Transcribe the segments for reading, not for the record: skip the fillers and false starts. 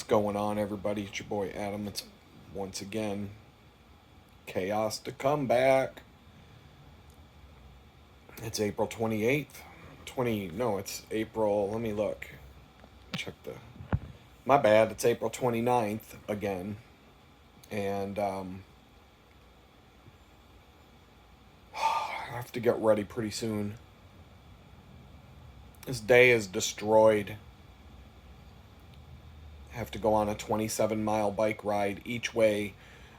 going on, everybody? It's your boy Adam. It's once again chaos to come back. It's April 28th. It's April. Let me look. Check the. My bad. It's April 29th again. And I have to get ready pretty soon. This day is destroyed. I have to go on a 27-mile bike ride each way,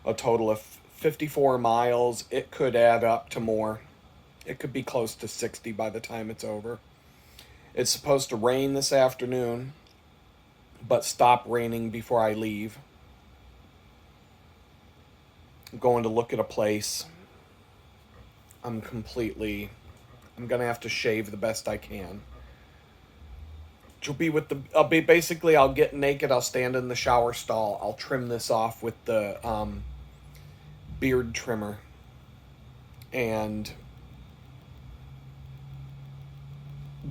a total of 54 miles. It could add up to more. It could be close to 60 by the time it's over. It's supposed to rain this afternoon, but stop raining before I leave. I'm going to look at a place. I'm going to have to shave the best I can. I'll get naked, I'll stand in the shower stall, I'll trim this off with the beard trimmer, and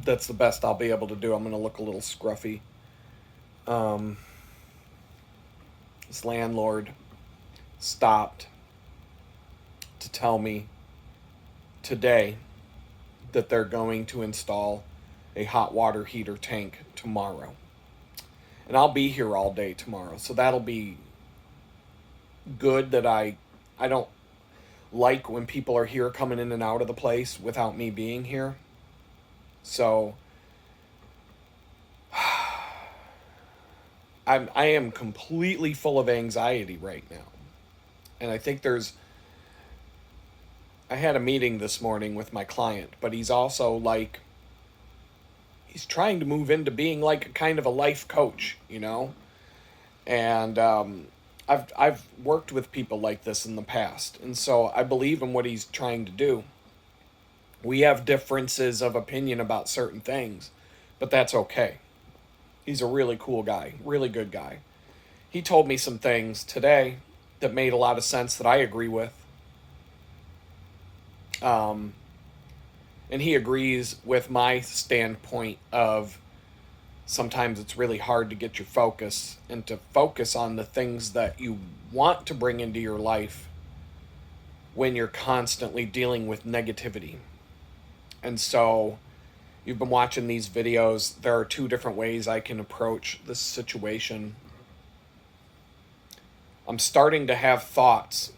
that's the best I'll be able to do. I'm going to look a little scruffy. This landlord stopped to tell me today that they're going to install a hot water heater tank tomorrow. And I'll be here all day tomorrow. So that'll be good. That I don't like when people are here coming in and out of the place without me being here. So I am completely full of anxiety right now. And I think I had a meeting this morning with my client, but he's also he's trying to move into being like a kind of a life coach, and I've worked with people like this in the past, and so I believe in what he's trying to do. We have differences of opinion about certain things, but that's okay. He's a really cool guy, really good guy. He told me some things today that made a lot of sense that I agree with. And he agrees with my standpoint of sometimes it's really hard to get your focus and to focus on the things that you want to bring into your life when you're constantly dealing with negativity. And so you've been watching these videos. There are two different ways I can approach this situation. I'm starting to have thoughts.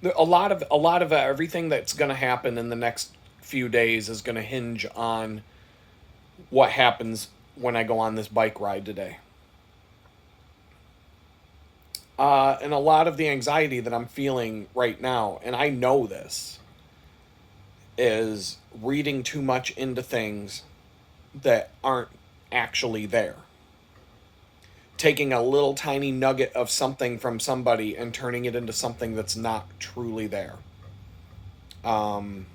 A lot of everything that's going to happen in the next few days is going to hinge on what happens when I go on this bike ride today. And a lot of the anxiety that I'm feeling right now, and I know this, is reading too much into things that aren't actually there. Taking a little tiny nugget of something from somebody and turning it into something that's not truly there. I'm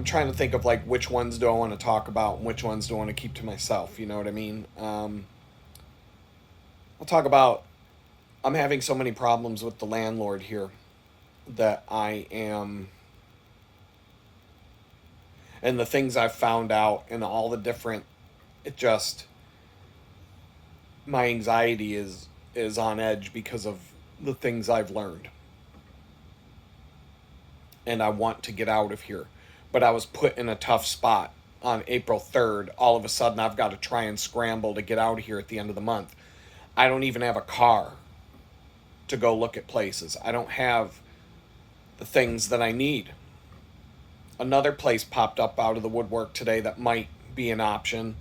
trying to think of which ones do I want to talk about and which ones do I want to keep to myself, you know what I mean? I'll talk about, I'm having so many problems with the landlord here that and the things I've found out and all the different, my anxiety is on edge because of the things I've learned. And I want to get out of here. But I was put in a tough spot on April 3rd. All of a sudden, I've got to try and scramble to get out of here at the end of the month. I don't even have a car to go look at places. I don't have the things that I need. Another place popped up out of the woodwork today that might be an option.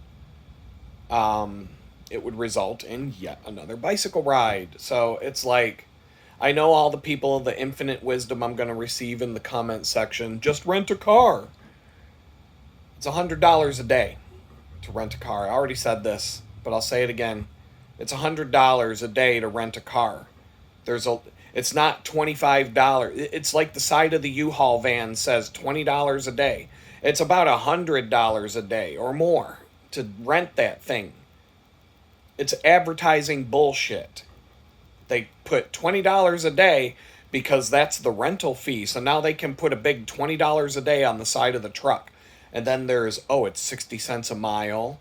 It would result in yet another bicycle ride. So it's I know all the people, the infinite wisdom I'm going to receive in the comment section. Just rent a car. It's $100 a day to rent a car. I already said this, but I'll say it again. It's $100 a day to rent a car. It's not $25. It's like the side of the U-Haul van says $20 a day. It's about $100 a day or more to rent that thing. It's advertising bullshit. They put $20 a day because that's the rental fee. So now they can put a big $20 a day on the side of the truck. And then there's, oh, it's 60 cents a mile.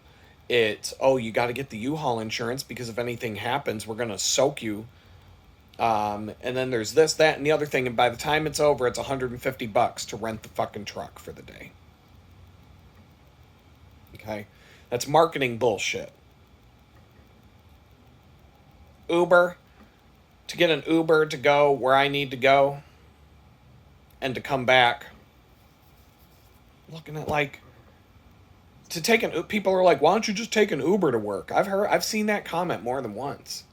It's, oh, you got to get the U-Haul insurance because if anything happens, we're going to soak you. And then there's this, that, and the other thing. And by the time it's over, it's $150 to rent the fucking truck for the day. Okay? That's marketing bullshit. Uber, to get an Uber to go where I need to go and to come back, looking at like, to take an, people are like, why don't you just take an Uber to work? I've seen that comment more than once.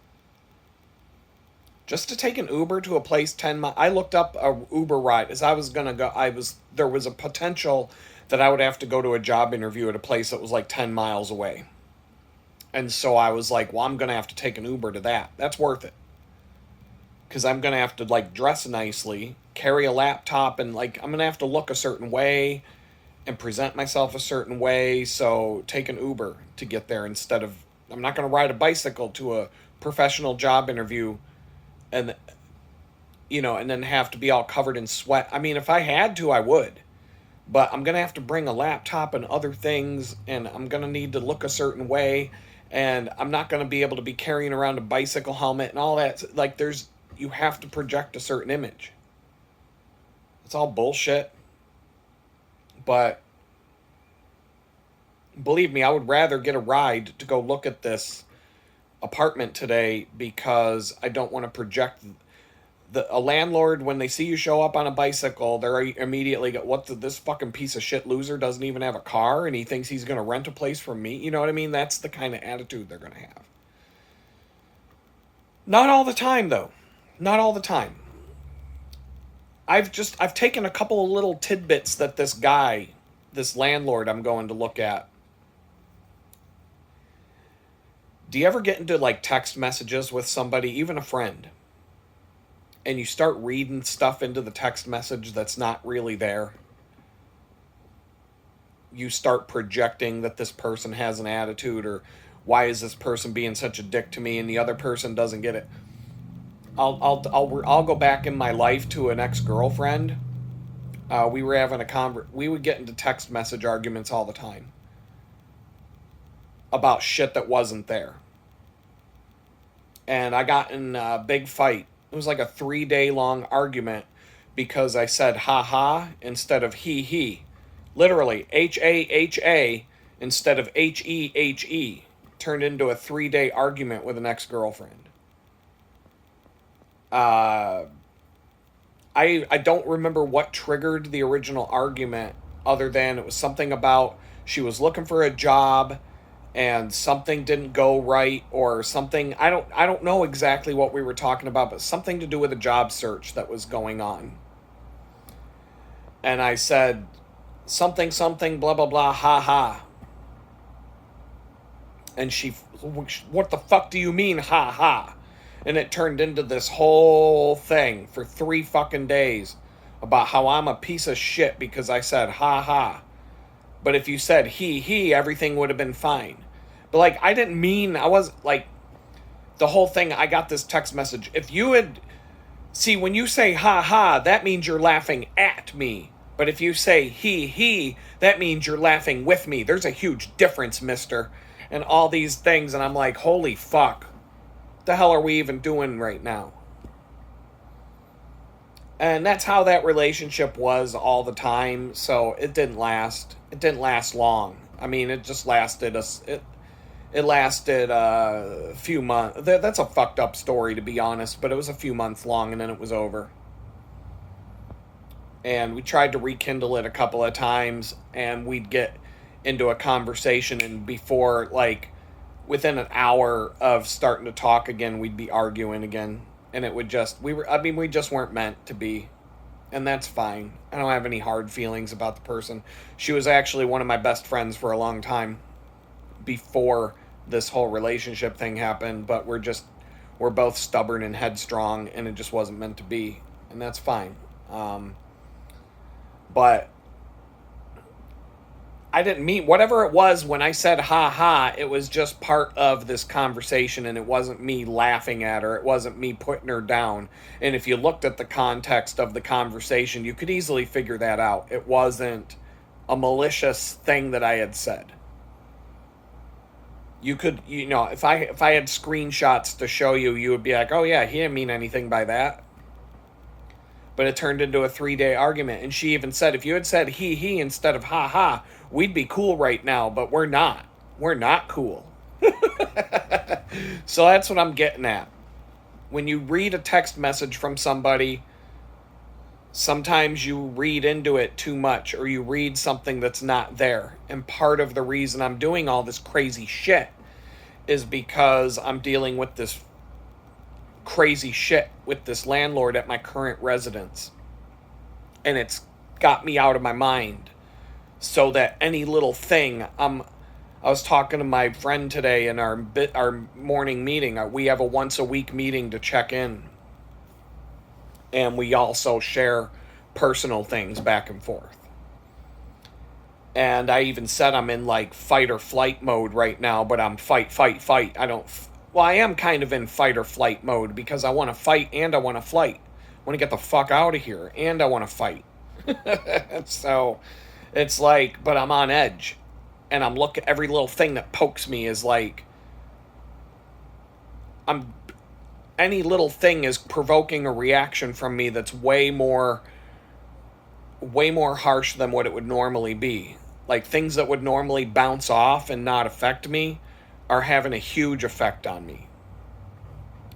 Just to take an Uber to a place 10 miles. I looked up a Uber ride as I was going to go. There was a potential that I would have to go to a job interview at a place that was like 10 miles away. And so I was like, well, I'm going to have to take an Uber to that. That's worth it. Because I'm going to have to like dress nicely, carry a laptop, and like I'm going to have to look a certain way and present myself a certain way. So take an Uber to get there instead of, I'm not going to ride a bicycle to a professional job interview and, you know, and then have to be all covered in sweat. I mean, if I had to, I would. But I'm going to have to bring a laptop and other things, and I'm going to need to look a certain way, and I'm not going to be able to be carrying around a bicycle helmet and all that. Like, you have to project a certain image. It's all bullshit. But believe me, I would rather get a ride to go look at this apartment today because I don't want to project. A landlord, when they see you show up on a bicycle, they're immediately go, this fucking piece of shit loser doesn't even have a car and he thinks he's going to rent a place from me. You know what I mean? That's the kind of attitude they're going to have. Not all the time, though. Not all the time. I've taken a couple of little tidbits that this landlord I'm going to look at. Do you ever get into like text messages with somebody, even a friend, and you start reading stuff into the text message that's not really there? You start projecting that this person has an attitude, or why is this person being such a dick to me, and the other person doesn't get it. I'll go back in my life to an ex-girlfriend. We were having we would get into text message arguments all the time about shit that wasn't there. And I got in a big fight. It was like a 3-day long argument because I said ha ha instead of he. Literally, H-A-H-A instead of H-E-H-E. Turned into a 3-day argument with an ex-girlfriend. I don't remember what triggered the original argument, other than it was something about she was looking for a job and something didn't go right, or something. I don't know exactly what we were talking about, but something to do with a job search that was going on. And I said something blah blah blah ha ha. And she, what the fuck do you mean ha ha? And it turned into this whole thing for 3 fucking days about how I'm a piece of shit because I said ha ha. But if you said he, everything would have been fine. But like, I didn't mean, I was like, the whole thing, I got this text message. If you had, see, when you say ha ha, that means you're laughing at me. But if you say he, that means you're laughing with me. There's a huge difference, mister. And all these things. And I'm like, holy fuck. What the hell are we even doing right now? And that's how that relationship was all the time. So it didn't last. It didn't last long. I mean, it just lasted it lasted a few months. That's a fucked up story, to be honest, but it was a few months long and then it was over. And we tried to rekindle it a couple of times, and we'd get into a conversation, and before, like, within an hour of starting to talk again, we'd be arguing again. And it would just, we just weren't meant to be. And that's fine. I don't have any hard feelings about the person. She was actually one of my best friends for a long time before this whole relationship thing happened, but we're both stubborn and headstrong, and it just wasn't meant to be. And that's fine. But I didn't mean, whatever it was when I said ha ha, it was just part of this conversation, and it wasn't me laughing at her. It wasn't me putting her down. And if you looked at the context of the conversation, you could easily figure that out. It wasn't a malicious thing that I had said. You could, if I had screenshots to show you, you would be like, oh yeah, he didn't mean anything by that. But it turned into a 3-day argument. And she even said, if you had said he instead of ha ha, we'd be cool right now, but we're not. We're not cool. So that's what I'm getting at. When you read a text message from somebody, sometimes you read into it too much, or you read something that's not there. And part of the reason I'm doing all this crazy shit is because I'm dealing with this crazy shit with this landlord at my current residence. And it's got me out of my mind. So that any little thing, I was talking to my friend today in our morning meeting. We have a once a week meeting to check in. And we also share personal things back and forth. And I even said I'm in like fight or flight mode right now, but I'm fight. I am kind of in fight or flight mode because I want to fight and I want to flight. I want to get the fuck out of here and I want to fight. So it's like, but I'm on edge. And I'm looking, every little thing that pokes me is like, any little thing is provoking a reaction from me that's way more harsh than what it would normally be. Like things that would normally bounce off and not affect me are having a huge effect on me.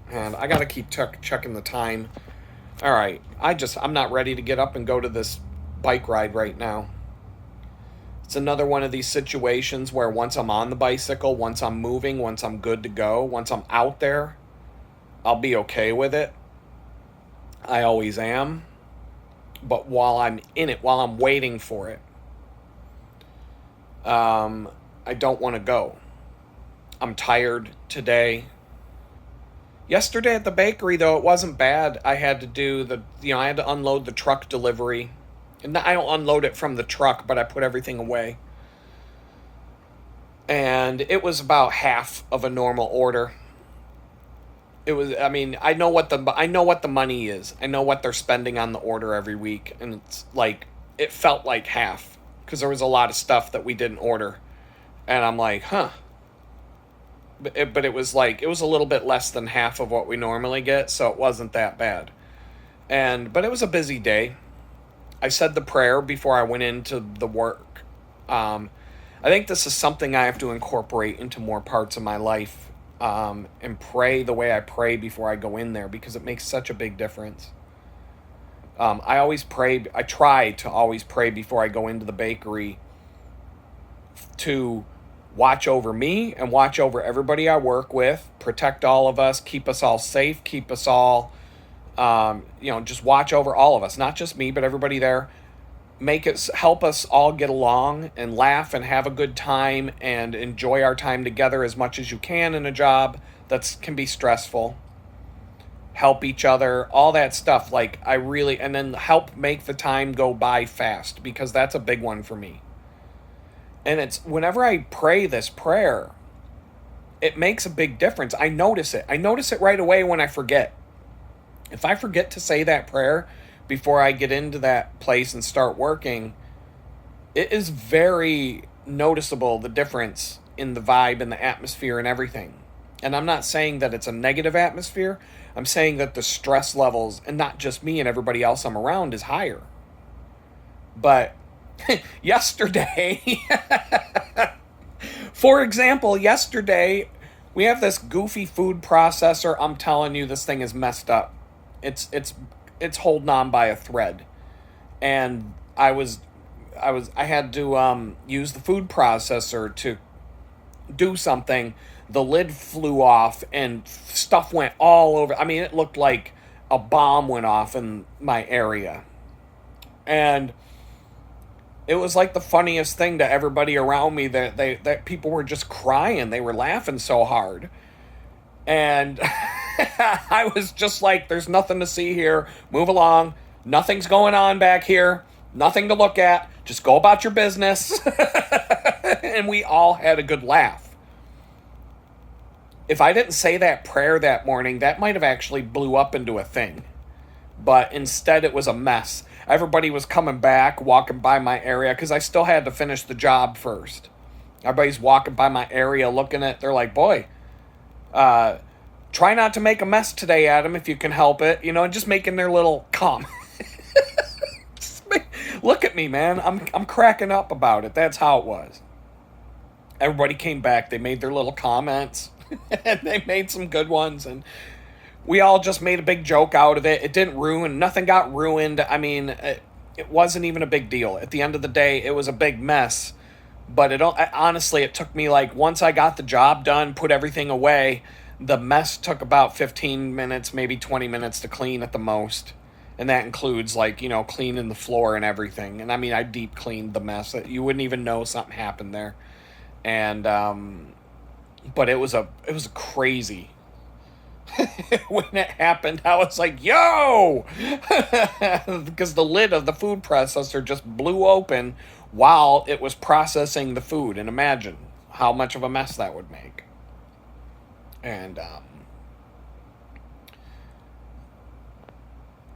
And I gotta keep checking the time. All right, I'm not ready to get up and go to this bike ride right now. It's another one of these situations where once I'm on the bicycle, once I'm moving, once I'm good to go, once I'm out there, I'll be okay with it. I always am. But while I'm in it, while I'm waiting for it, I don't want to go. I'm tired today. Yesterday at the bakery, though, it wasn't bad. I had to do I had to unload the truck delivery. And I don't unload it from the truck, but I put everything away. And it was about half of a normal order. It was, I know what the money is. I know what they're spending on the order every week. And it's like, it felt like half. Because there was a lot of stuff that we didn't order. And I'm like, huh. But it was like, it was a little bit less than half of what we normally get. So it wasn't that bad. But it was a busy day. I said the prayer before I went into the work. I think this is something I have to incorporate into more parts of my life. And pray the way I pray before I go in there, because it makes such a big difference. I try to always pray before I go into the bakery to watch over me and watch over everybody I work with, protect all of us, keep us all safe, keep us all, just watch over all of us, not just me, but everybody there. Help us all get along and laugh and have a good time and enjoy our time together as much as you can in a job that can be stressful. Help each other, all that stuff. And then help make the time go by fast, because that's a big one for me. And it's whenever I pray this prayer, it makes a big difference. I notice it. I notice it right away when I forget. If I forget to say that prayer before I get into that place and start working, it is very noticeable, the difference in the vibe and the atmosphere and everything. And I'm not saying that it's a negative atmosphere. I'm saying that the stress levels, and not just me and everybody else I'm around, is higher. But yesterday, for example, we have this goofy food processor. I'm telling you, this thing is messed up. It's holding on by a thread. And I had to use the food processor to do something. The lid flew off and stuff went all over. It looked like a bomb went off in my area. And it was like the funniest thing to everybody around me, that people were just crying. They were laughing so hard. And I was just like, there's nothing to see here. Move along. Nothing's going on back here. Nothing to look at. Just go about your business. And we all had a good laugh. If I didn't say that prayer that morning, that might have actually blew up into a thing. But instead it was a mess. Everybody was coming back, walking by my area, because I still had to finish the job first. Everybody's walking by my area looking at, they're like, boy, uh, try not to make a mess today, Adam, if you can help it. You know, just making their little look at me, man. I'm cracking up about it. That's how it was. Everybody came back. They made their little comments. And they made some good ones. And we all just made a big joke out of it. It didn't ruin. Nothing got ruined. I mean, it wasn't even a big deal. At the end of the day, it was a big mess. But honestly, it took me like, once I got the job done, put everything away, the mess took about 15 minutes, maybe 20 minutes to clean at the most. And that includes, like, you know, cleaning the floor and everything. And I mean, I deep cleaned the mess. You wouldn't even know something happened there. And but it was a crazy. When it happened, I was like, yo, because the lid of the food processor just blew open while it was processing the food. And imagine how much of a mess that would make. And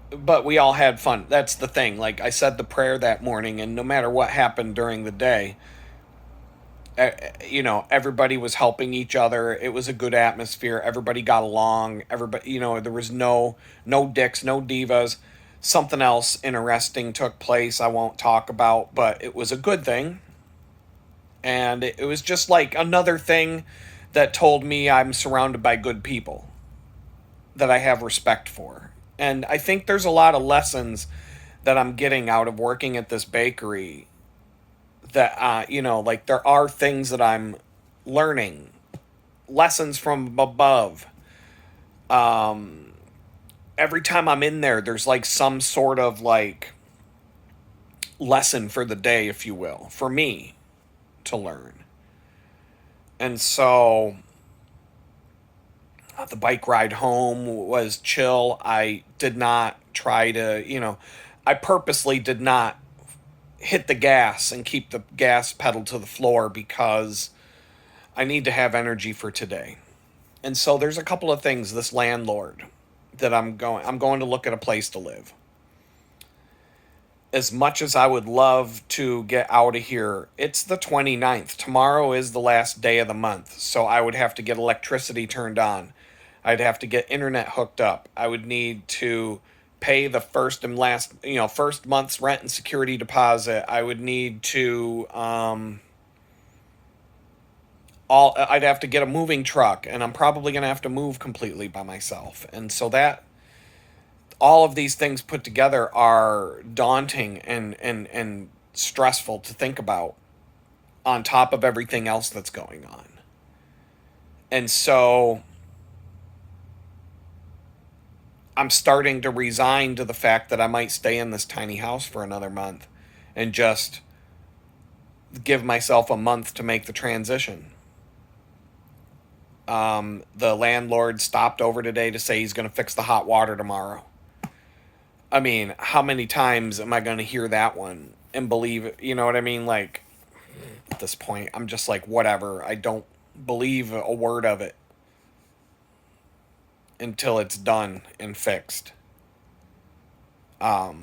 but we all had fun. That's the thing. Like, I said the prayer that morning, and no matter what happened during the day, you know, everybody was helping each other. It was a good atmosphere. Everybody got along. Everybody, you know, there was no dicks, no divas. Something else interesting took place I won't talk about, but it was a good thing. And it was just like another thing that told me I'm surrounded by good people that I have respect for. And I think there's a lot of lessons that I'm getting out of working at this bakery, that you know, like, there are things that I'm learning, lessons from above. Every time I'm in there, there's like some sort of like lesson for the day, if you will, for me to learn. And so the bike ride home was chill. I did not try to, you know, I purposely did not hit the gas and keep the gas pedal to the floor, because I need to have energy for today. And so there's a couple of things, this landlord, that I'm going to look at a place to live. As much as I would love to get out of here, it's the 29th. Tomorrow is the last day of the month. So I would have to get electricity turned on. I'd have to get internet hooked up. I would need to pay the first and last, you know, first month's rent and security deposit. I would need to, I'd have to get a moving truck, and I'm probably going to have to move completely by myself. And so that, all of these things put together are daunting and stressful to think about, on top of everything else that's going on. And so I'm starting to resign to the fact that I might stay in this tiny house for another month and just give myself a month to make the transition. The landlord stopped over today to say he's going to fix the hot water tomorrow. I mean, how many times am I going to hear that one and believe it? You know what I mean? Like, at this point, I'm just like, whatever. I don't believe a word of it until it's done and fixed. But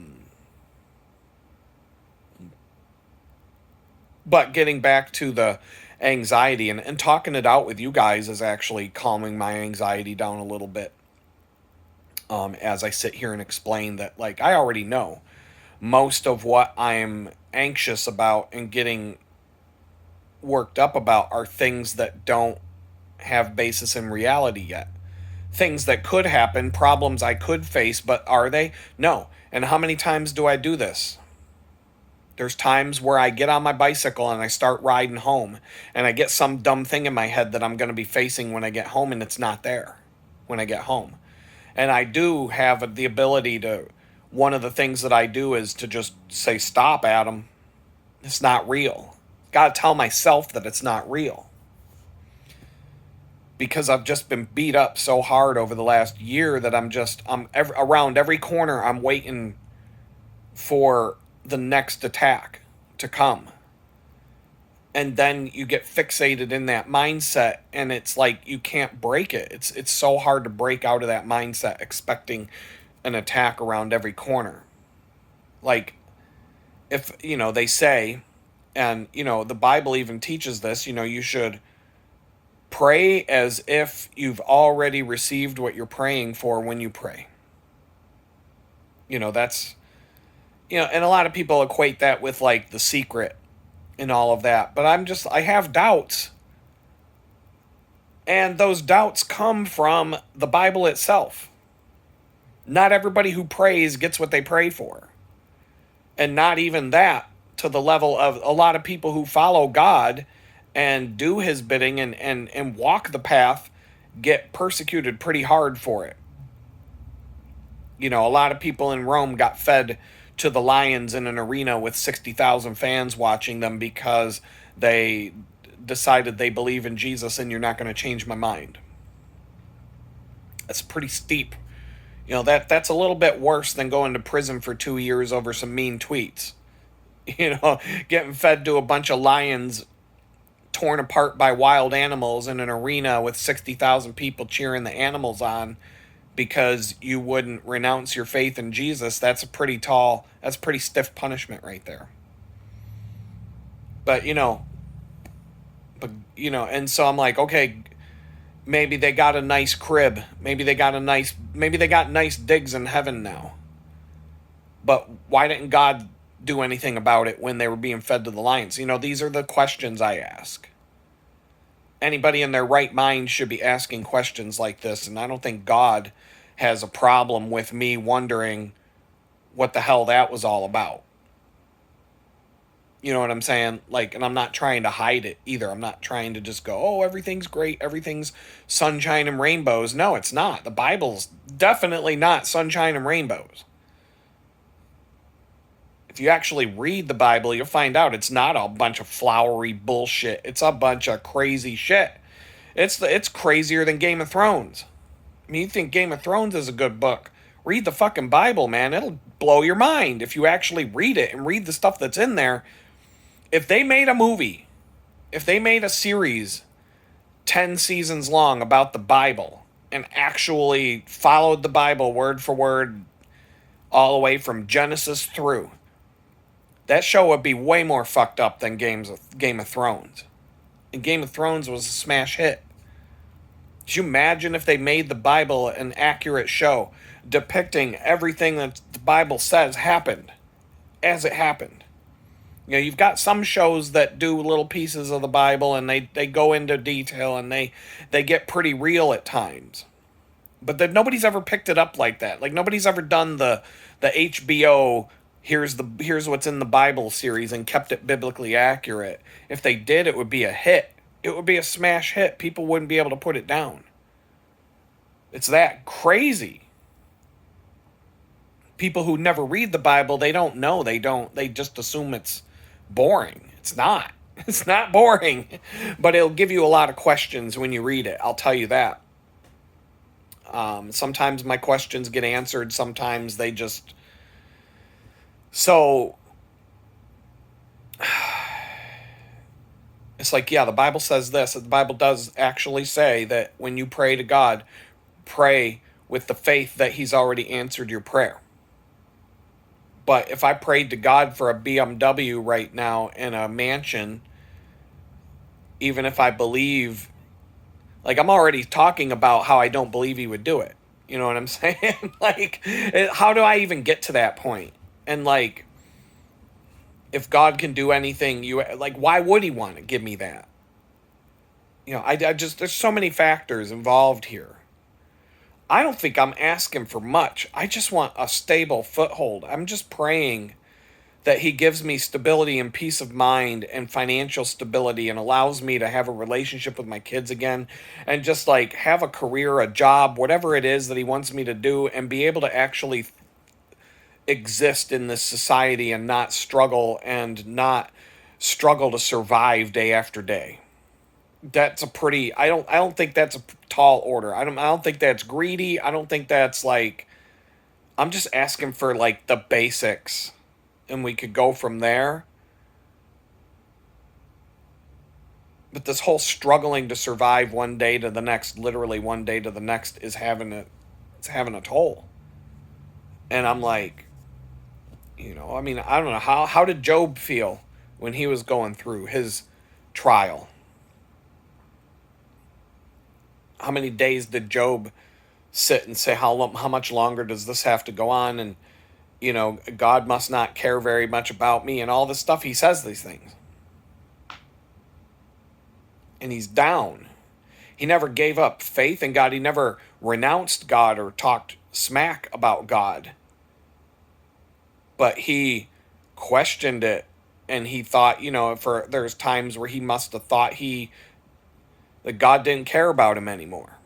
getting back to the anxiety, and talking it out with you guys is actually calming my anxiety down a little bit. As I sit here and explain that, like, I already know most of what I'm anxious about and getting worked up about are things that don't have basis in reality yet. Things that could happen, problems I could face, but are they? No. And how many times do I do this? There's times where I get on my bicycle and I start riding home, and I get some dumb thing in my head that I'm going to be facing when I get home, and it's not there when I get home. And I do have the ability to, one of the things that I do is to just say, stop, Adam. It's not real. Got to tell myself that it's not real. Because I've just been beat up so hard over the last year that around every corner, I'm waiting for the next attack to come. And then you get fixated in that mindset, and it's like you can't break it. It's so hard to break out of that mindset expecting an attack around every corner. Like, if, they say, and, the Bible even teaches this, you should pray as if you've already received what you're praying for when you pray. That's, and a lot of people equate that with like The Secret and all of that. But I have doubts. And those doubts come from the Bible itself. Not everybody who prays gets what they pray for. And not even that, to the level of a lot of people who follow God and do his bidding and walk the path get persecuted pretty hard for it. A lot of people in Rome got fed to the lions in an arena with 60,000 fans watching them because they decided they believe in Jesus and you're not going to change my mind. That's pretty steep. That's a little bit worse than going to prison for 2 years over some mean tweets. Getting fed to a bunch of lions torn apart by wild animals in an arena with 60,000 people cheering the animals on because you wouldn't renounce your faith in Jesus. That's pretty stiff punishment right there. But, and so I'm like, okay, maybe they got a nice crib. Maybe they got nice digs in heaven now. But why didn't God do anything about it when they were being fed to the lions? These are the questions I ask. Anybody in their right mind should be asking questions like this, and I don't think God has a problem with me wondering what the hell that was all about. You know what I'm saying? Like, and I'm not trying to hide it either. I'm not trying to just go, oh, everything's great, everything's sunshine and rainbows. No, it's not. The Bible's definitely not sunshine and rainbows. If you actually read the Bible, you'll find out it's not a bunch of flowery bullshit. It's a bunch of crazy shit. It's crazier than Game of Thrones. I mean, you think Game of Thrones is a good book? Read the fucking Bible, man. It'll blow your mind if you actually read it and read the stuff that's in there. If they made a movie, if they made a series 10 seasons long about the Bible and actually followed the Bible word for word all the way from Genesis through, that show would be way more fucked up than Game of Thrones. And Game of Thrones was a smash hit. Could you imagine if they made the Bible an accurate show depicting everything that the Bible says happened as it happened? You've got some shows that do little pieces of the Bible and they go into detail and they get pretty real at times. But nobody's ever picked it up like that. Like, nobody's ever done the HBO here's what's in the Bible series and kept it biblically accurate. If they did, it would be a hit. It would be a smash hit. People wouldn't be able to put it down. It's that crazy. People who never read the Bible, they don't know. They just assume it's boring. It's not. It's not boring. But it'll give you a lot of questions when you read it. I'll tell you that. Sometimes my questions get answered. Sometimes they just... So... It's like, yeah, the Bible says this. The Bible does actually say that when you pray to God, pray with the faith that he's already answered your prayer. But if I prayed to God for a BMW right now in a mansion, even if I believe, like, I'm already talking about how I don't believe he would do it. You know what I'm saying? Like, how do I even get to that point? And, like, if God can do anything, why would he want to give me that? I just, there's so many factors involved here. I don't think I'm asking for much. I just want a stable foothold. I'm just praying that he gives me stability and peace of mind and financial stability and allows me to have a relationship with my kids again and just like have a career, a job, whatever it is that he wants me to do, and be able to actually exist in this society and not struggle to survive day after day. That's a pretty... I don't think that's a tall order. I don't think that's greedy. I don't think that's like... I'm just asking for like the basics and we could go from there. But this whole struggling to survive one day to the next, literally one day to the next, is having a toll. And I'm like, I mean, I don't know, how did Job feel when he was going through his trial? How many days did Job sit and say, how much longer does this have to go on? And God must not care very much about me, and all this stuff. He says these things, and he's down. He never gave up faith in God. He never renounced God or talked smack about God, but he questioned it, and he thought, for there's times where he must have thought that God didn't care about him anymore.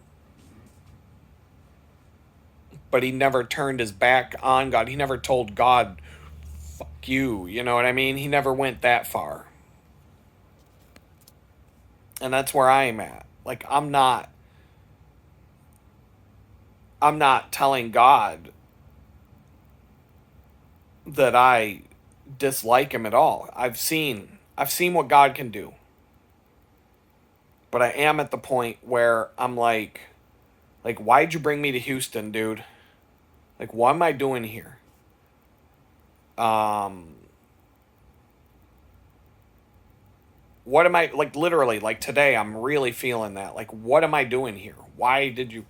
But he never turned his back on God. He never told God, fuck you. You know what I mean? He never went that far. And that's where I am at. Like, I'm not telling God that I dislike him at all. I've seen what God can do. But I am at the point where I'm like, why'd you bring me to Houston, dude? Like, what am I doing here? Um, what am I, like, literally, like, today, I'm really feeling that. Like, what am I doing here? Why did you,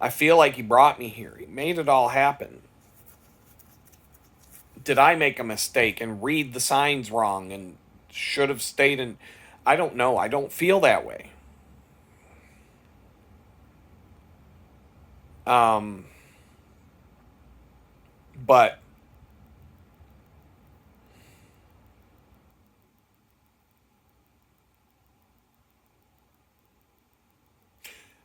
I feel like he brought me here. He made it all happen. Did I make a mistake and read the signs wrong and should have stayed in, I don't know. I don't feel that way. Um, but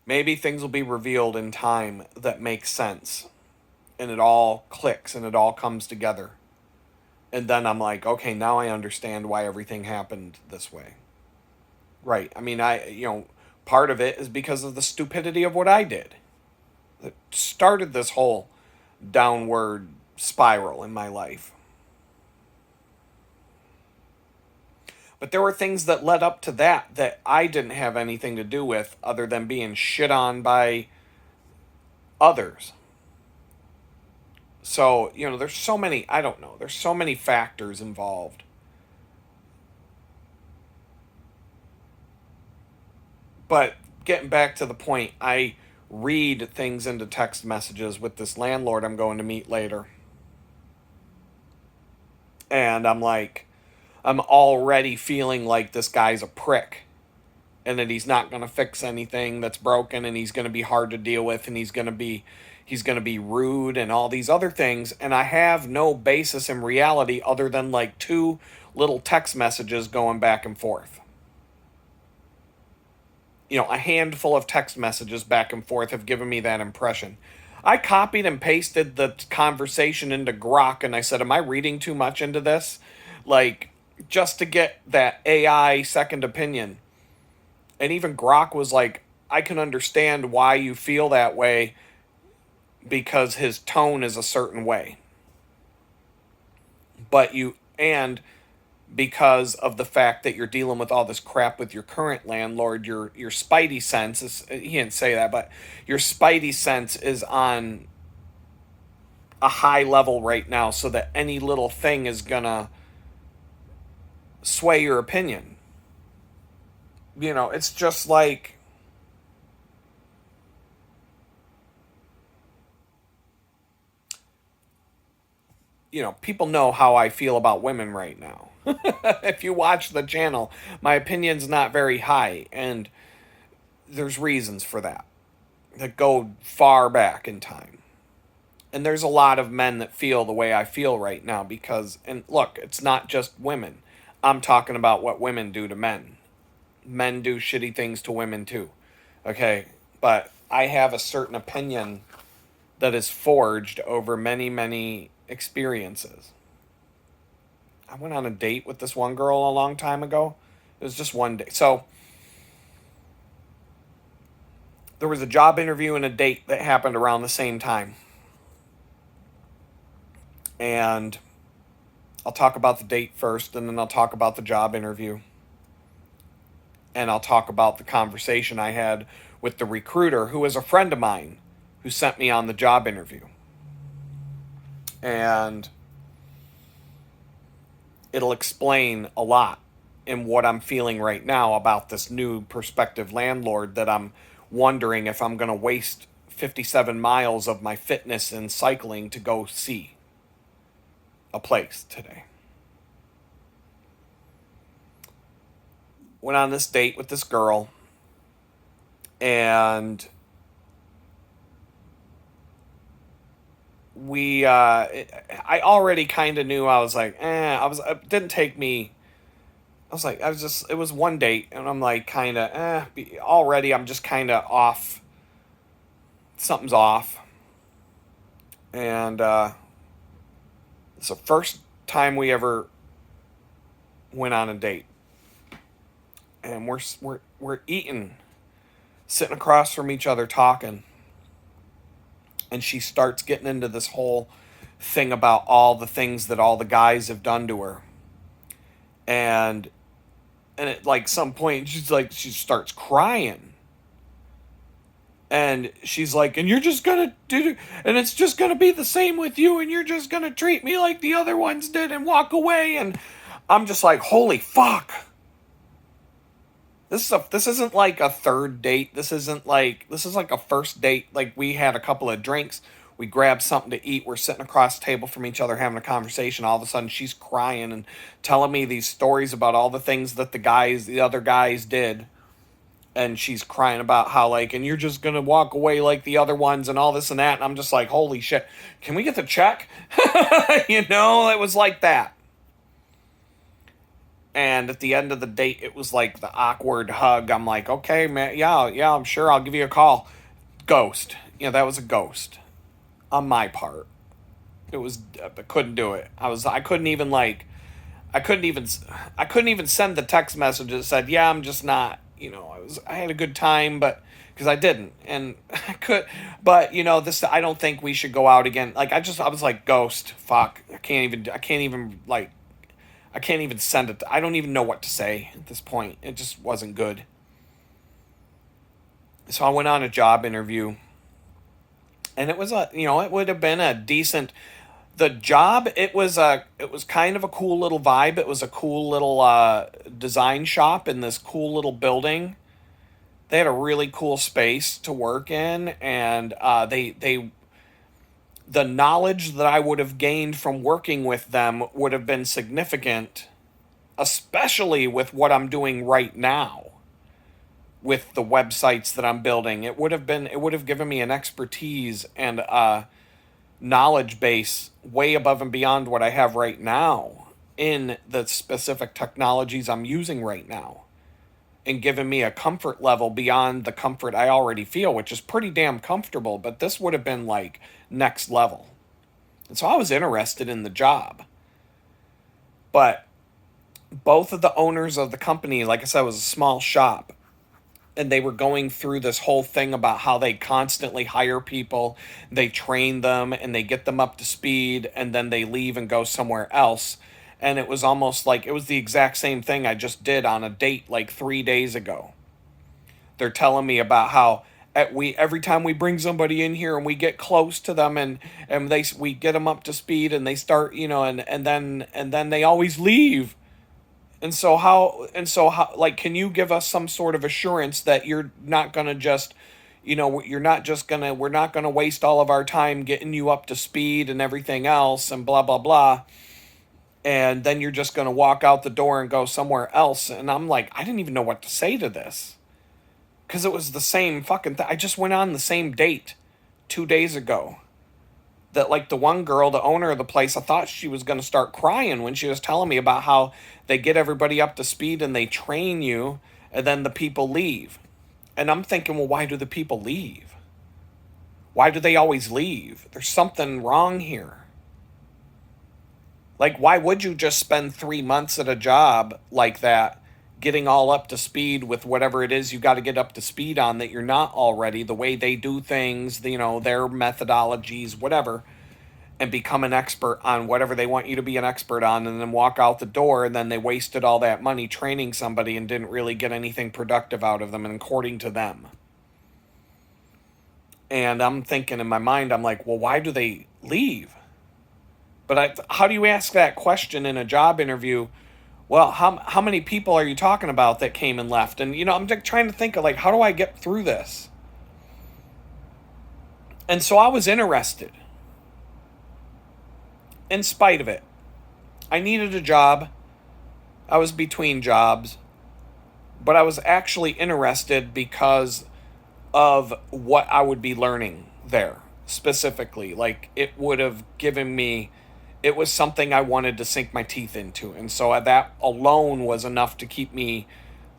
maybe things will be revealed in time that make sense, and it all clicks and it all comes together. And then I'm like, okay, now I understand why everything happened this way. Right. I mean, part of it is because of the stupidity of what I did that started this whole downward spiral in my life. But there were things that led up to that I didn't have anything to do with other than being shit on by others. So, there's so many, I don't know, there's so many factors involved. But getting back to the point, I read things into text messages with this landlord I'm going to meet later. And I'm already feeling like this guy's a prick and that he's not going to fix anything that's broken, and he's going to be hard to deal with, and he's going to be rude and all these other things, and I have no basis in reality other than like two little text messages going back and forth. A handful of text messages back and forth have given me that impression. I copied and pasted the conversation into Grok, and I said, am I reading too much into this? Like, just to get that AI second opinion. And even Grok was like, I can understand why you feel that way because his tone is a certain way. And because of the fact that you're dealing with all this crap with your current landlord, your spidey sense is, he didn't say that, but your spidey sense is on a high level right now, so that any little thing is gonna sway your opinion. It's just like, people know how I feel about women right now. If you watch the channel, my opinion's not very high, and there's reasons for that go far back in time. And there's a lot of men that feel the way I feel right now because, and look, it's not just women. I'm talking about what women do to men. Men do shitty things to women too. Okay? But I have a certain opinion that is forged over many, many experiences. I went on a date with this one girl a long time ago. It was just one day. So there was a job interview and a date that happened around the same time. And I'll talk about the date first, and then I'll talk about the job interview. And I'll talk about the conversation I had with the recruiter, who is a friend of mine, who sent me on the job interview. And it'll explain a lot in what I'm feeling right now about this new prospective landlord that I'm wondering if I'm going to waste 57 miles of my fitness and cycling to go see a place today. Went on this date with this girl, and I already kind of knew. I was like, it didn't take me. It was one date, and I'm like, kind of, already I'm just kind of off. Something's off. And it's the first time we ever went on a date. And we're eating, sitting across from each other talking. And she starts getting into this whole thing about all the things that all the guys have done to her. And at like some point she starts crying. And she's like, and you're just gonna do, and it's just gonna be the same with you, and you're just gonna treat me like the other ones did and walk away. And I'm just like, holy fuck. This isn't like a third date. This is like a first date. Like, we had a couple of drinks, we grabbed something to eat, we're sitting across the table from each other having a conversation. All of a sudden she's crying and telling me these stories about all the things that the other guys did. And she's crying about how, like, and you're just gonna walk away like the other ones and all this and that. And I'm just like, holy shit, can we get the check? It was like that. And at the end of the date, it was like the awkward hug. I'm like, okay, man, yeah, I'm sure, I'll give you a call. Ghost. That was a ghost on my part. It was, I couldn't do it. I couldn't even I couldn't even send the text message that said, yeah, I'm just not, I had a good time, but because I didn't. And I could, but I don't think we should go out again. Like, I was like, ghost, fuck. I can't even send it. I don't even know what to say at this point. It just wasn't good. So I went on a job interview, and it was it would have been a decent, the job, it was kind of a cool little vibe. It was a cool little design shop in this cool little building. They had a really cool space to work in, and the knowledge that I would have gained from working with them would have been significant, especially with what I'm doing right now with the websites that I'm building. It would have given me an expertise and knowledge base way above and beyond what I have right now in the specific technologies I'm using right now, and given me a comfort level beyond the comfort I already feel, which is pretty damn comfortable, but this would have been like next level. And so I was interested in the job. But both of the owners of the company, like I said, it was a small shop, and they were going through this whole thing about how they constantly hire people, they train them, and they get them up to speed, and then they leave and go somewhere else. And it was almost like it was the exact same thing I just did on a date like 3 days ago. They're telling me about how every time we bring somebody in here and we get close to them, and we get them up to speed, and they start, and then they always leave. And so how, like, can you give us some sort of assurance that you're not going to just, we're not going to waste all of our time getting you up to speed and everything else and blah, blah, blah. And then you're just going to walk out the door and go somewhere else. And I'm like, I didn't even know what to say to this. Because it was the same fucking thing. I just went on the same date 2 days ago. That, like, the one girl, the owner of the place, I thought she was going to start crying when she was telling me about how they get everybody up to speed and they train you, and then the people leave. And I'm thinking, well, why do the people leave? Why do they always leave? There's something wrong here. Like, why would you just spend 3 months at a job like that, getting all up to speed with whatever it is you got to get up to speed on that you're not already, the way they do things, their methodologies, whatever, and become an expert on whatever they want you to be an expert on, and then walk out the door, and then they wasted all that money training somebody and didn't really get anything productive out of them, and according to them. And I'm thinking in my mind, I'm like, well, why do they leave? But how do you ask that question in a job interview? Well, how many people are you talking about that came and left? And, I'm trying to think of, like, how do I get through this? And so I was interested, in spite of it. I needed a job. I was between jobs. But I was actually interested because of what I would be learning there specifically. Like, it would have given me, it was something I wanted to sink my teeth into. And so that alone was enough to keep me,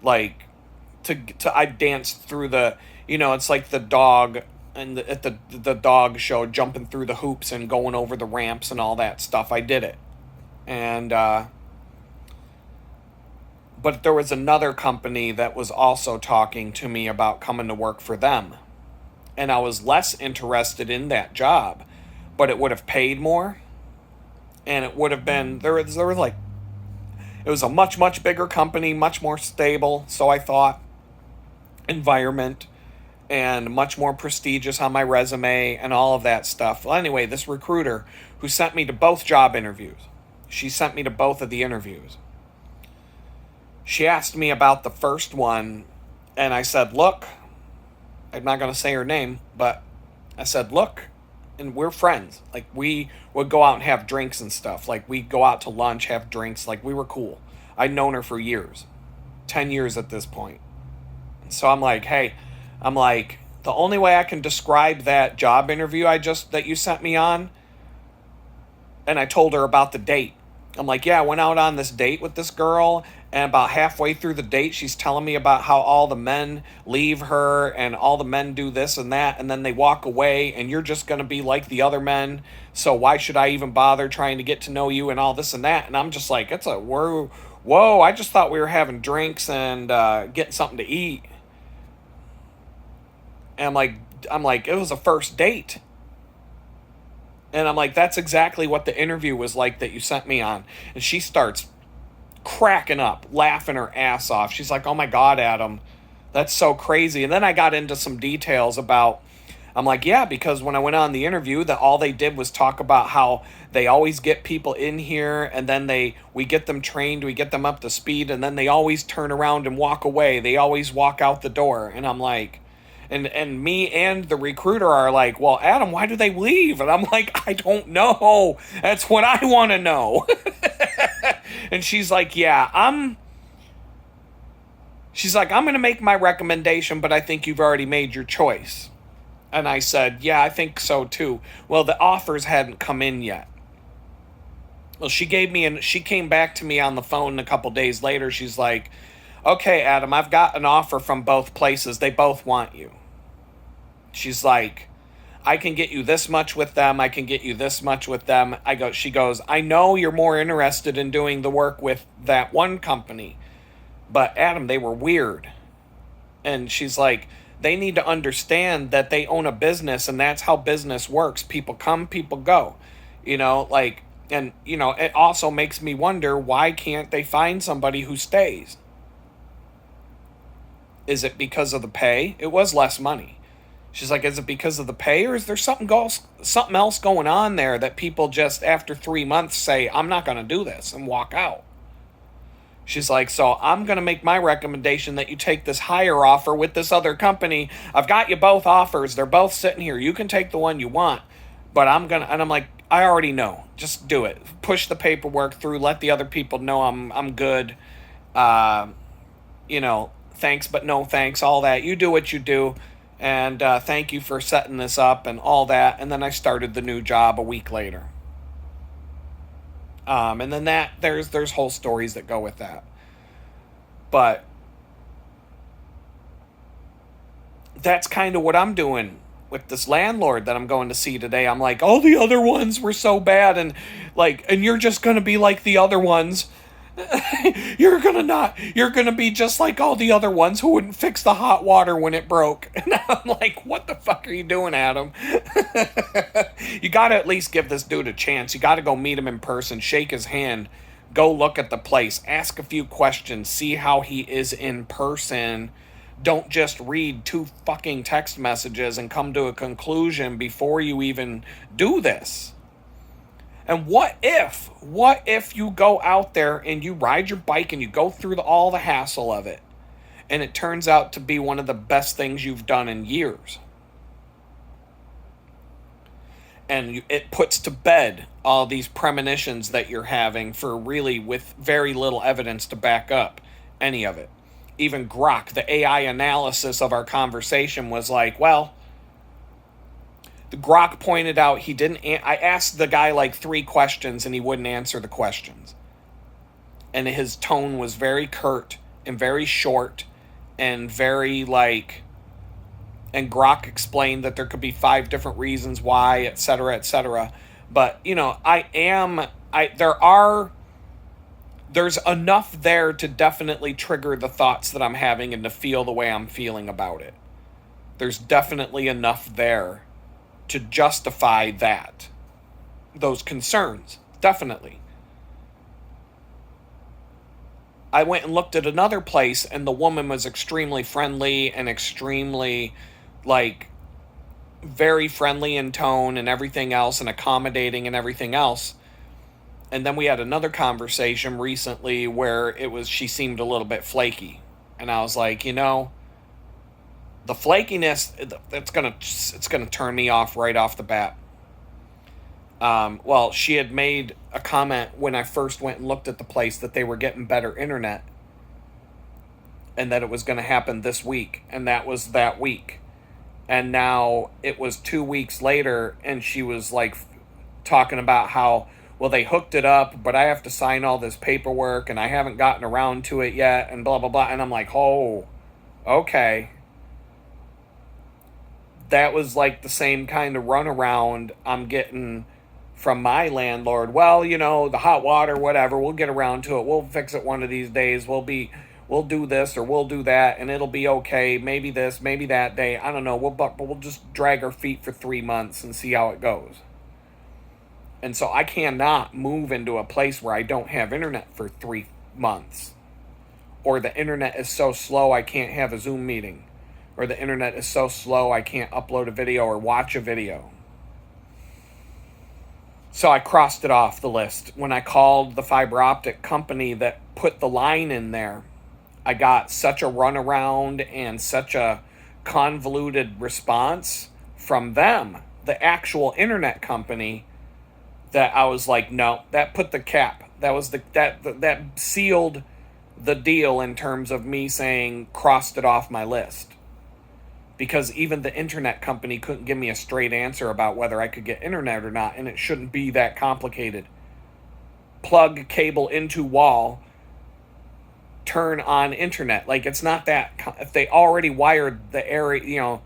like, I danced through it's like the dog and at the dog show, jumping through the hoops and going over the ramps and all that stuff. I did it. And, but there was another company that was also talking to me about coming to work for them. And I was less interested in that job, but it would have paid more. And it would have been, there was like, it was a much, much bigger company, much more stable, so I thought, environment, and much more prestigious on my resume and all of that stuff. Well, anyway, this recruiter who sent me to both job interviews, she sent me to both of the interviews. She asked me about the first one, and I said, look, I'm not going to say her name, but I said, look, and we're friends. Like, we would go out and have drinks and stuff. Like, we'd go out to lunch, have drinks. Like, we were cool. I'd known her for years, 10 years at this point. So I'm like, hey, the only way I can describe that job interview that you sent me on, and I told her about the date. I'm like, yeah, I went out on this date with this girl, and about halfway through the date, she's telling me about how all the men leave her and all the men do this and that, and then they walk away, and you're just going to be like the other men, so why should I even bother trying to get to know you and all this and that? And I'm just like, whoa, I just thought we were having drinks and getting something to eat. And I'm like, it was a first date. And I'm like, that's exactly what the interview was like that you sent me on. And she starts cracking up, laughing her ass off. She's like, oh my God, Adam, that's so crazy. And then I got into some details about, I'm like, yeah, because when I went on the interview, that all they did was talk about how they always get people in here, and then we get them trained, we get them up to speed, and then they always turn around and walk away. They always walk out the door. And I'm like, and me and the recruiter are like, well, Adam, why do they leave? And I'm like, I don't know. That's what I want to know. And she's like, she's like, I'm going to make my recommendation, but I think you've already made your choice. And I said, yeah, I think so too. Well, the offers hadn't come in yet. Well, she came back to me on the phone a couple days later. She's like, okay, Adam, I've got an offer from both places. They both want you. She's like, I can get you this much with them. I can get you this much with them. She goes, I know you're more interested in doing the work with that one company, but Adam, they were weird. And she's like, they need to understand that they own a business, and that's how business works. People come, people go, and it also makes me wonder, why can't they find somebody who stays? Is it because of the pay? It was less money. She's like, is it because of the pay, or is there something else going on there that people just after 3 months say, I'm not going to do this, and walk out? She's like, so I'm going to make my recommendation that you take this higher offer with this other company. I've got you both offers. They're both sitting here. You can take the one you want, but and I'm like, I already know. Just do it. Push the paperwork through. Let the other people know I'm good. Thanks, but no thanks, all that. You do what you do. And thank you for setting this up and all that. And then I started the new job a week later. And then there's whole stories that go with that. But that's kind of what I'm doing with this landlord that I'm going to see today. I'm like, all the other ones were so bad, and you're just going to be like the other ones. You're gonna be just like all the other ones who wouldn't fix the hot water when it broke. And I'm like, what the fuck are you doing, Adam? You gotta at least give this dude a chance. You gotta go meet him in person, shake his hand, go look at the place, ask a few questions, see how he is in person. Don't just read 2 fucking text messages and come to a conclusion before you even do this. And what if you go out there and you ride your bike and you go through all the hassle of it, and it turns out to be one of the best things you've done in years? And it puts to bed all these premonitions that you're having for really with very little evidence to back up any of it. Even Grok, the AI analysis of our conversation, was like, well, the Grok pointed out he didn't. I asked the guy like 3 questions and he wouldn't answer the questions. And his tone was very curt and very short and very like. And Grok explained that there could be 5 different reasons why, et cetera, et cetera. But, there's enough there to definitely trigger the thoughts that I'm having and to feel the way I'm feeling about it. There's definitely enough there to justify those concerns. Definitely. I went and looked at another place, and the woman was extremely friendly and extremely, like, very friendly in tone and everything else and accommodating and everything else. And then we had another conversation recently where she seemed a little bit flaky. And I was like, the flakiness, it's gonna turn me off right off the bat. Well, she had made a comment when I first went and looked at the place that they were getting better internet and that it was going to happen this week, and that was that week. And now it was 2 weeks later, and she was like talking about how, well, they hooked it up, but I have to sign all this paperwork and I haven't gotten around to it yet and blah, blah, blah. And I'm like, oh, okay. That was like the same kind of runaround I'm getting from my landlord. Well, the hot water, whatever, we'll get around to it. We'll fix it one of these days. We'll do this or we'll do that and it'll be okay. Maybe this, maybe that day. I don't know. We'll just drag our feet for 3 months and see how it goes. And so I cannot move into a place where I don't have internet for 3 months. Or the internet is so slow I can't have a Zoom meeting. Or the internet is so slow I can't upload a video or watch a video. So I crossed it off the list. When I called the fiber optic company that put the line in there, I got such a runaround and such a convoluted response from them, the actual internet company, that I was like, no, that put the cap. That was that sealed the deal in terms of me saying crossed it off my list. Because even the internet company couldn't give me a straight answer about whether I could get internet or not, and it shouldn't be that complicated. Plug cable into wall, turn on internet. Like, it's not that. If they already wired the area,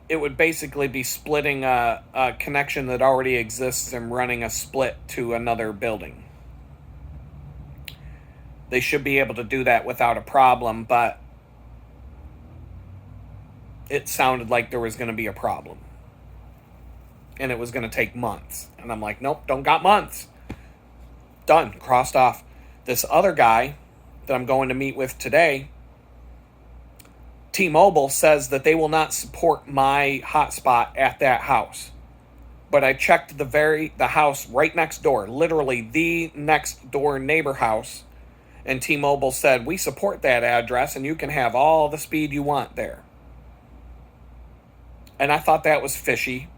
it would basically be splitting a connection that already exists and running a split to another building. They should be able to do that without a problem, but it sounded like there was going to be a problem. And it was going to take months. And I'm like, nope, don't got months. Done. Crossed off. This other guy that I'm going to meet with today, T-Mobile says that they will not support my hotspot at that house. But I checked the house right next door, literally the next door neighbor house, and T-Mobile said, we support that address and you can have all the speed you want there. And I thought that was fishy.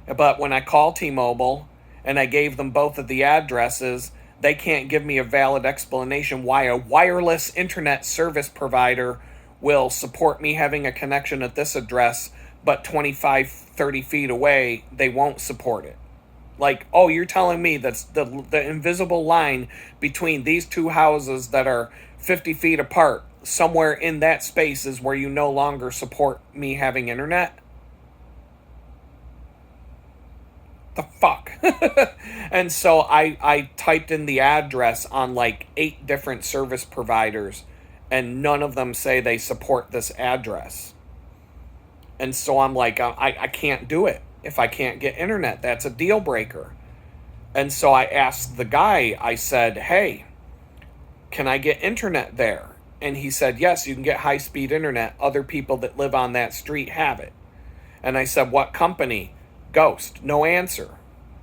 But when I called T-Mobile and I gave them both of the addresses, they can't give me a valid explanation why a wireless internet service provider will support me having a connection at this address, but 25, 30 feet away, they won't support it. Like, oh, you're telling me that's the invisible line between these two houses that are 50 feet apart, somewhere in that space is where you no longer support me having internet? The fuck? And so I typed in the address on like 8 different service providers, and none of them say they support this address. And so I'm like, I can't do it. If I can't get internet, that's a deal breaker. And so I asked the guy, I said, hey, can I get internet there? And he said, yes, you can get high-speed internet. Other people that live on that street have it. And I said, what company? Ghost. No answer.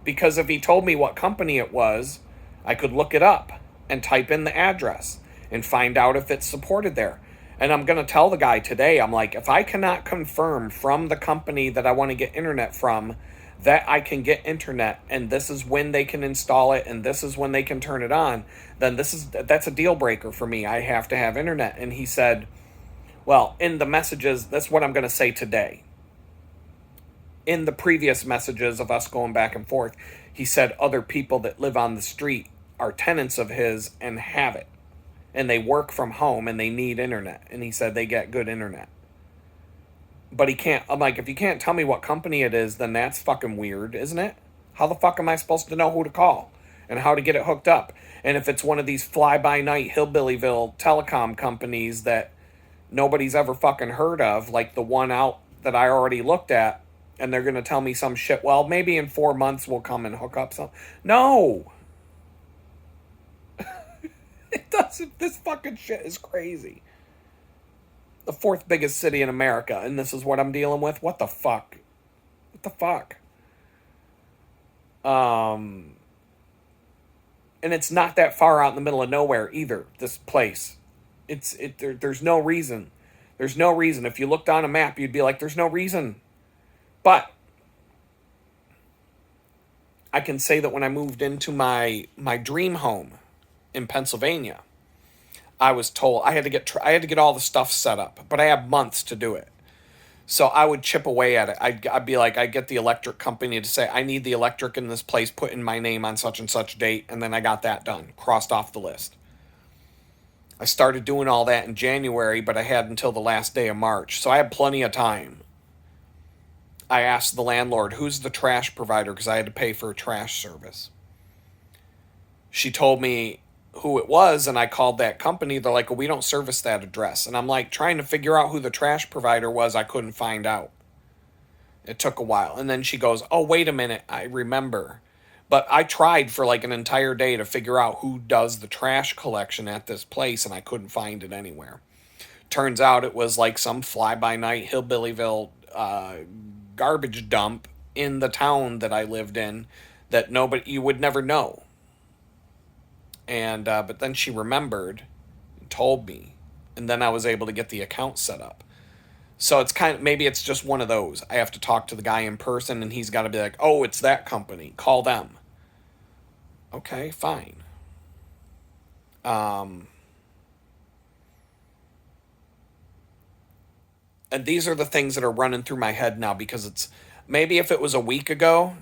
because if he told me what company it was, I could look it up and type in the address and find out if it's supported there. And I'm going to tell the guy today, I'm like, if I cannot confirm from the company that I want to get internet from that I can get internet and this is when they can install it and this is when they can turn it on, then that's a deal breaker for me. I have to have internet. And he said, well, in the messages, that's what I'm going to say today. In the previous messages of us going back and forth, he said other people that live on the street are tenants of his and have it. And they work from home and they need internet. And he said they get good internet. But he can't. I'm like, if you can't tell me what company it is, then that's fucking weird, isn't it? How the fuck am I supposed to know who to call and how to get it hooked up? And if it's one of these fly-by-night hillbillyville telecom companies that nobody's ever fucking heard of, like the one out that I already looked at, and they're going to tell me some shit, well, maybe in 4 months we'll come and hook up some. No! It doesn't. This fucking shit is crazy. The fourth biggest city in America, and this is what I'm dealing with? What the fuck? What the fuck? And it's not that far out in the middle of nowhere either, this place. There's no reason. There's no reason. If you looked on a map, you'd be like, there's no reason. But I can say that when I moved into my dream home in Pennsylvania, I was told I had to get all the stuff set up, but I had months to do it. So I would chip away at it. I'd be like, I'd get the electric company to say, I need the electric in this place, put in my name on such and such date, and then I got that done, crossed off the list. I started doing all that in January, but I had until the last day of March, so I had plenty of time. I asked the landlord, who's the trash provider, because I had to pay for a trash service. She told me who it was, and I called that company. They're like, well, we don't service that address. And I'm like, trying to figure out who the trash provider was, I couldn't find out. It took a while. And then she goes, oh, wait a minute, I remember. But I tried for like an entire day to figure out who does the trash collection at this place, and I couldn't find it anywhere. Turns out it was like some fly-by-night hillbillyville garbage dump in the town that I lived in that you would never know. And but then she remembered and told me, and then I was able to get the account set up. So it's maybe it's just one of those. I have to talk to the guy in person, and he's got to be like, oh, it's that company, call them. Okay, fine. And these are the things that are running through my head now, because it's maybe if it was a week ago,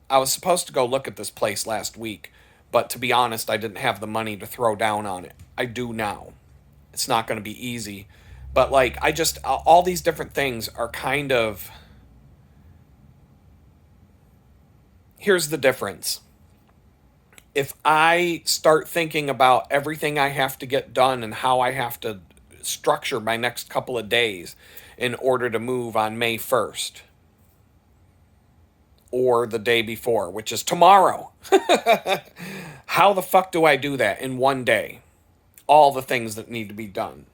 I was supposed to go look at this place last week. But to be honest, I didn't have the money to throw down on it. I do now. It's not going to be easy. But like, all these different things are kind of... Here's the difference. If I start thinking about everything I have to get done and how I have to structure my next couple of days in order to move on May 1st, or the day before, which is tomorrow. How the fuck do I do that in one day? All the things that need to be done.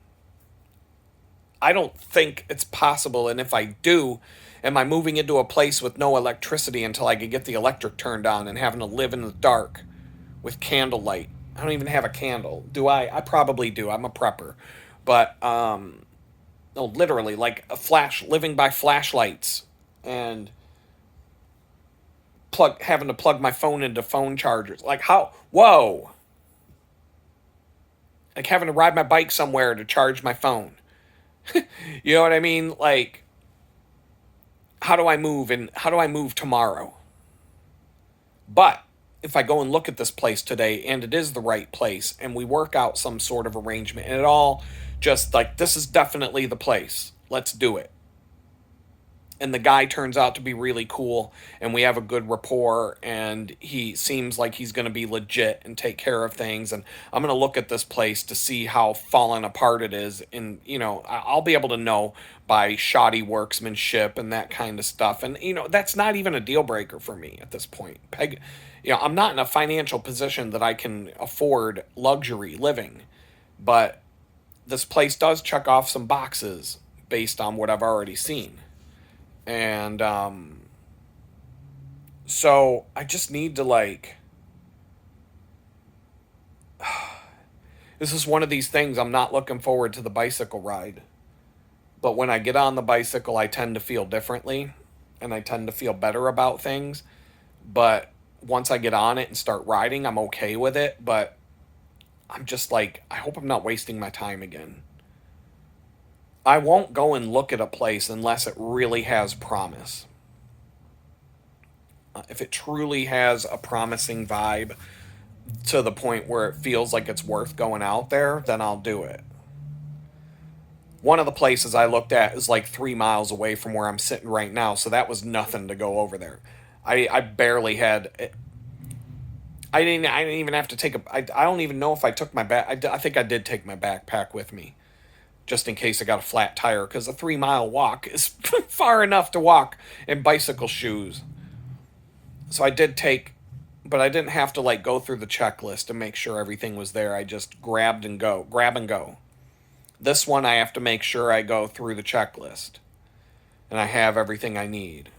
I don't think it's possible, and if I do, am I moving into a place with no electricity until I can get the electric turned on and having to live in the dark with candlelight? I don't even have a candle. Do I? I probably do. I'm a prepper. But, no, literally, like living by flashlights, and having to plug my phone into phone chargers. Like, how? Whoa. Like having to ride my bike somewhere to charge my phone. You know what I mean? Like, how do I move tomorrow? But if I go and look at this place today, and it is the right place, and we work out some sort of arrangement, and it all just like, this is definitely the place, let's do it. And the guy turns out to be really cool, and we have a good rapport, and he seems like he's going to be legit and take care of things. And I'm going to look at this place to see how fallen apart it is. And, I'll be able to know by shoddy workmanship and that kind of stuff. And, that's not even a deal breaker for me at this point. I'm not in a financial position that I can afford luxury living, but this place does check off some boxes based on what I've already seen. And So I just need to like, this is one of these things. I'm not looking forward to the bicycle ride. But when I get on the bicycle, I tend to feel differently and I tend to feel better about things. But once I get on it and start riding, I'm okay with it. But I'm just like, I hope I'm not wasting my time again. I won't go and look at a place unless it really has promise. If it truly has a promising vibe to the point where it feels like it's worth going out there, then I'll do it. One of the places I looked at is like 3 miles away from where I'm sitting right now, so that was nothing to go over there. I barely had. I didn't even have to take a. I don't even know if I took my back. I think I did take my backpack with me, just in case I got a flat tire, because a 3 mile walk is far enough to walk in bicycle shoes. So I did take, but I didn't have to like go through the checklist to make sure everything was there. I just grab and go. This one I have to make sure I go through the checklist and I have everything I need.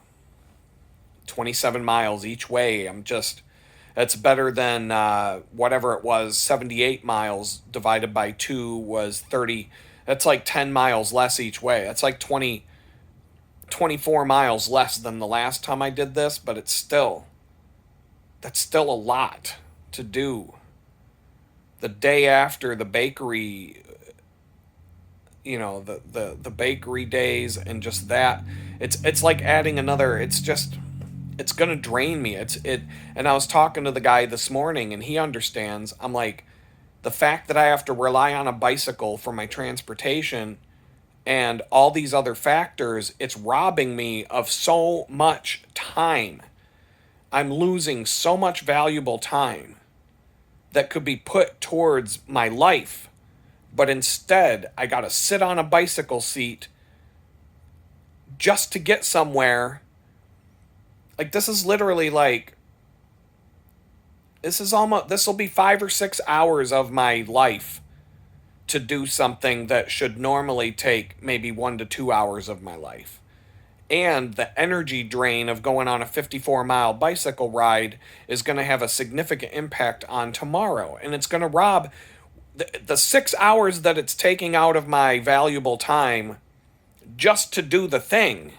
27 miles each way. That's better than whatever it was. 78 miles divided by 2 was 30. That's like 10 miles less each way. That's like 24 miles less than the last time I did this, but that's still a lot to do. The day after the bakery, the bakery days and just that, it's like adding another, it's gonna drain me. And I was talking to the guy this morning and he understands. I'm like, the fact that I have to rely on a bicycle for my transportation and all these other factors, it's robbing me of so much time. I'm losing so much valuable time that could be put towards my life. But instead, I got to sit on a bicycle seat just to get somewhere. Like, this is literally like, this will be 5 or 6 hours of my life to do something that should normally take maybe 1 to 2 hours of my life. And the energy drain of going on a 54-mile bicycle ride is going to have a significant impact on tomorrow. And it's going to rob the 6 hours that it's taking out of my valuable time just to do the thing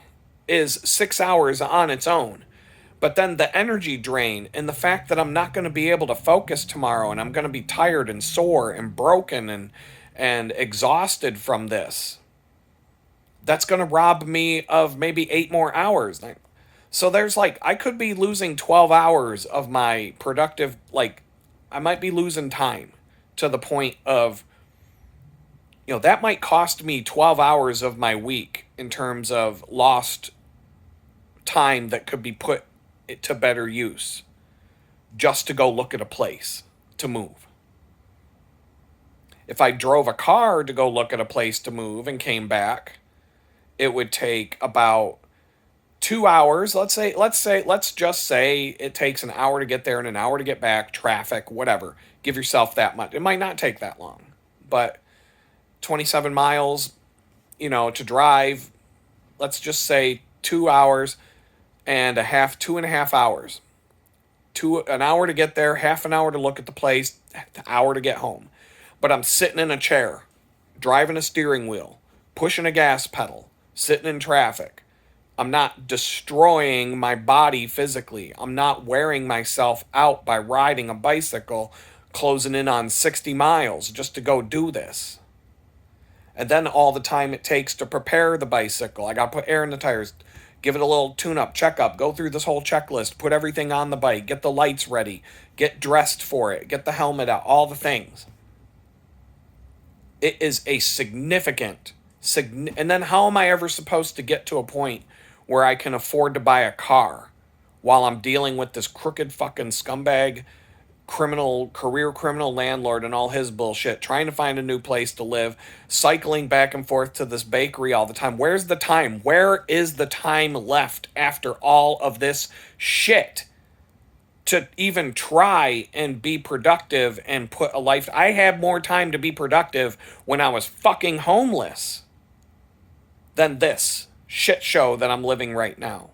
is 6 hours on its own. But then the energy drain and the fact that I'm not going to be able to focus tomorrow and I'm going to be tired and sore and broken and exhausted from this, that's going to rob me of maybe 8 more hours. So there's like, I could be losing 12 hours of my productive, like, I might be losing time to the point of, that might cost me 12 hours of my week in terms of lost time that could be put to better use just to go look at a place to move. If I drove a car to go look at a place to move and came back, it would take about 2 hours. Let's just say it takes an hour to get there and an hour to get back, traffic, whatever. Give yourself that much. It might not take that long, but 27 miles, to drive, let's just say 2 hours and a half, 2.5 hours. An hour to get there, half an hour to look at the place, an hour to get home. But I'm sitting in a chair, driving a steering wheel, pushing a gas pedal, sitting in traffic. I'm not destroying my body physically. I'm not wearing myself out by riding a bicycle, closing in on 60 miles just to go do this. And then all the time it takes to prepare the bicycle. I got to put air in the tires, give it a little tune-up, check-up, go through this whole checklist, put everything on the bike, get the lights ready, get dressed for it, get the helmet out, all the things. It is a and then how am I ever supposed to get to a point where I can afford to buy a car while I'm dealing with this crooked fucking scumbag career criminal landlord and all his bullshit, trying to find a new place to live, cycling back and forth to this bakery all the time? Where's the time? Where is the time left after all of this shit to even try and be productive and put a life? I had more time to be productive when I was fucking homeless than this shit show that I'm living right now.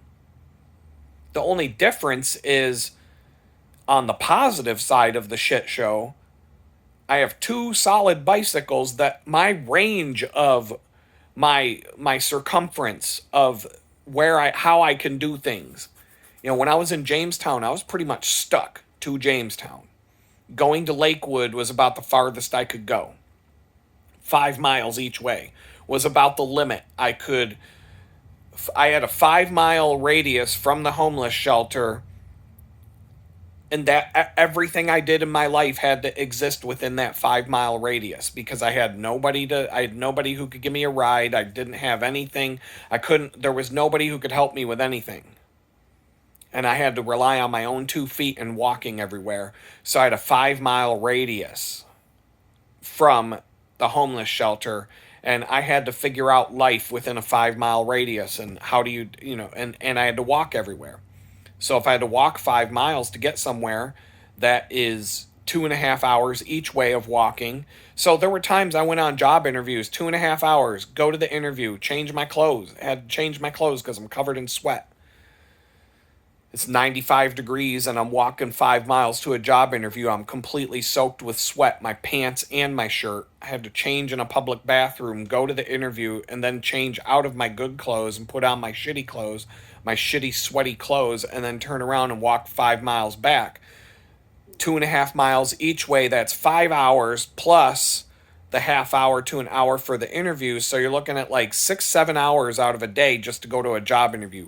The only difference is on the positive side of the shit show, I have two solid bicycles that my range of my circumference of how I can do things. When I was in Jamestown, I was pretty much stuck to Jamestown. Going to Lakewood was about the farthest I could go. 5 miles each way was about the limit I had a 5 mile radius from the homeless shelter, and that everything I did in my life had to exist within that 5 mile radius because I had nobody who could give me a ride. I didn't have anything. There was nobody who could help me with anything. And I had to rely on my own 2 feet and walking everywhere. So I had a 5 mile radius from the homeless shelter, and I had to figure out life within a 5 mile radius and how do and I had to walk everywhere. So if I had to walk 5 miles to get somewhere, that is 2.5 hours each way of walking. So there were times I went on job interviews, 2.5 hours, go to the interview, change my clothes. I had to change my clothes because I'm covered in sweat. It's 95 degrees and I'm walking 5 miles to a job interview. I'm completely soaked with sweat, my pants and my shirt. I had to change in a public bathroom, go to the interview, and then change out of my good clothes and put on my shitty clothes, my shitty, sweaty clothes, and then turn around and walk 5 miles back. 2.5 miles each way. That's 5 hours plus the half hour to an hour for the interview. So you're looking at like 6-7 hours out of a day just to go to a job interview.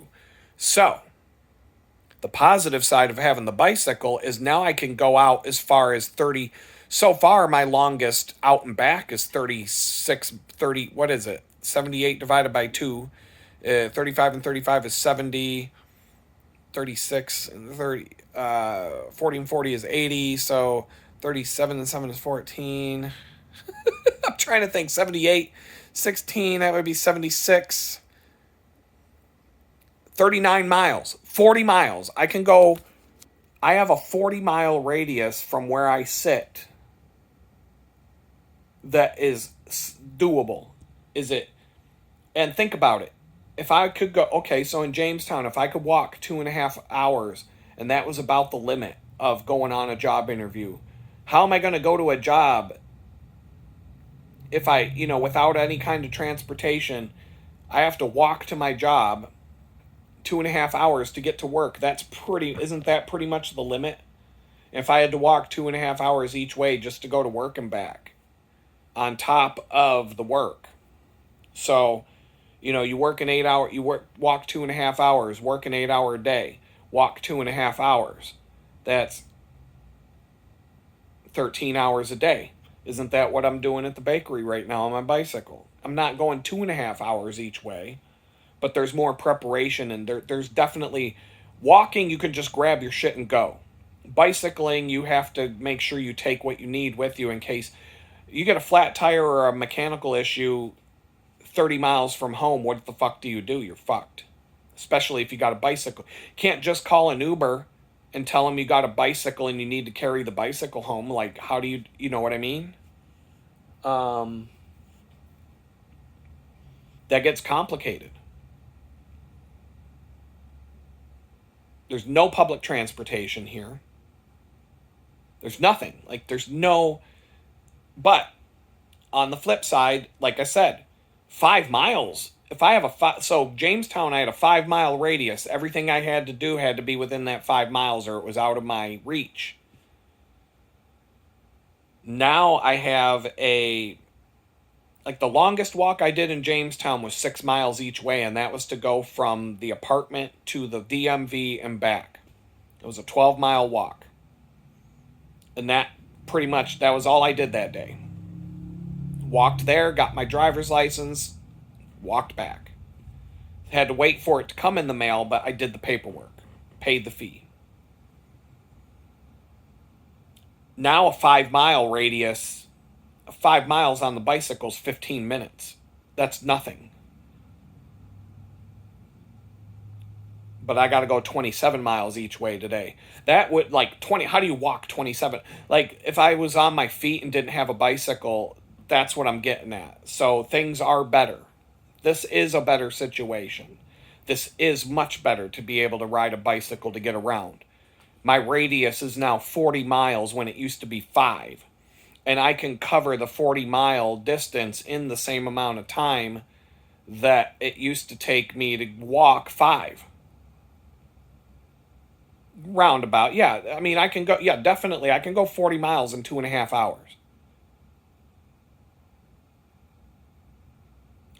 So the positive side of having the bicycle is now I can go out as far as 30. So far, my longest out and back is 30, what is it? 78 divided by 2. 35 and 35 is 70. 36 and 30. 40 and 40 is 80. So 37 and 7 is 14. I'm trying to think. 78, 16, that would be 76. 39 miles, 40 miles. I have a 40-mile radius from where I sit that is doable. Is it? And think about it. If I could go, okay, so in Jamestown, if I could walk 2.5 hours and that was about the limit of going on a job interview, how am I going to go to a job if without any kind of transportation? I have to walk to my job 2.5 hours to get to work. Isn't that pretty much the limit? If I had to walk 2.5 hours each way just to go to work and back on top of the work. So, you work an 8 hour, walk 2.5 hours, work an 8 hour day, walk 2.5 hours. That's 13 hours a day. Isn't that what I'm doing at the bakery right now on my bicycle? I'm not going 2.5 hours each way. But there's more preparation, and there's definitely walking. You can just grab your shit and go. Bicycling, you have to make sure you take what you need with you in case you get a flat tire or a mechanical issue 30 miles from home. What the fuck do? You're fucked. Especially if you got a bicycle. You can't just call an Uber and tell them you got a bicycle and you need to carry the bicycle home. Like, how do you know what I mean? That gets complicated. There's no public transportation here. There's nothing. But on the flip side, like I said, 5 miles. If I have so Jamestown, I had a 5 mile radius. Everything I had to do had to be within that 5 miles or it was out of my reach. Now I have the longest walk I did in Jamestown was 6 miles each way, and that was to go from the apartment to the DMV and back. It was a 12-mile walk. And that was all I did that day. Walked there, got my driver's license, walked back. Had to wait for it to come in the mail, but I did the paperwork, paid the fee. Now a 5-mile radius, 5 miles on the bicycle's 15 minutes. That's nothing. But I got to go 27 miles each way today. That would, 20, how do you walk 27? If I was on my feet and didn't have a bicycle, that's what I'm getting at. So things are better. This is a better situation. This is much better to be able to ride a bicycle to get around. My radius is now 40 miles when it used to be 5. And I can cover the 40-mile distance in the same amount of time that it used to take me to walk 5. Roundabout. Yeah, I mean, I can go, yeah, definitely. I can go 40 miles in 2.5 hours.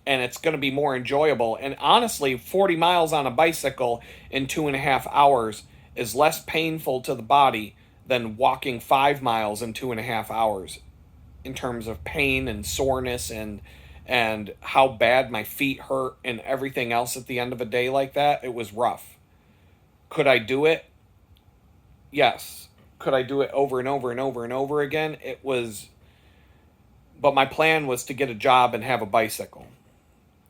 And it's going to be more enjoyable. And honestly, 40 miles on a bicycle in 2.5 hours is less painful to the body than walking 5 miles in 2.5 hours in terms of pain and soreness and how bad my feet hurt and everything else at the end of a day like that. It was rough. Could I do it? Yes. Could I do it over and over and over and over again? It was, but my plan was to get a job and have a bicycle.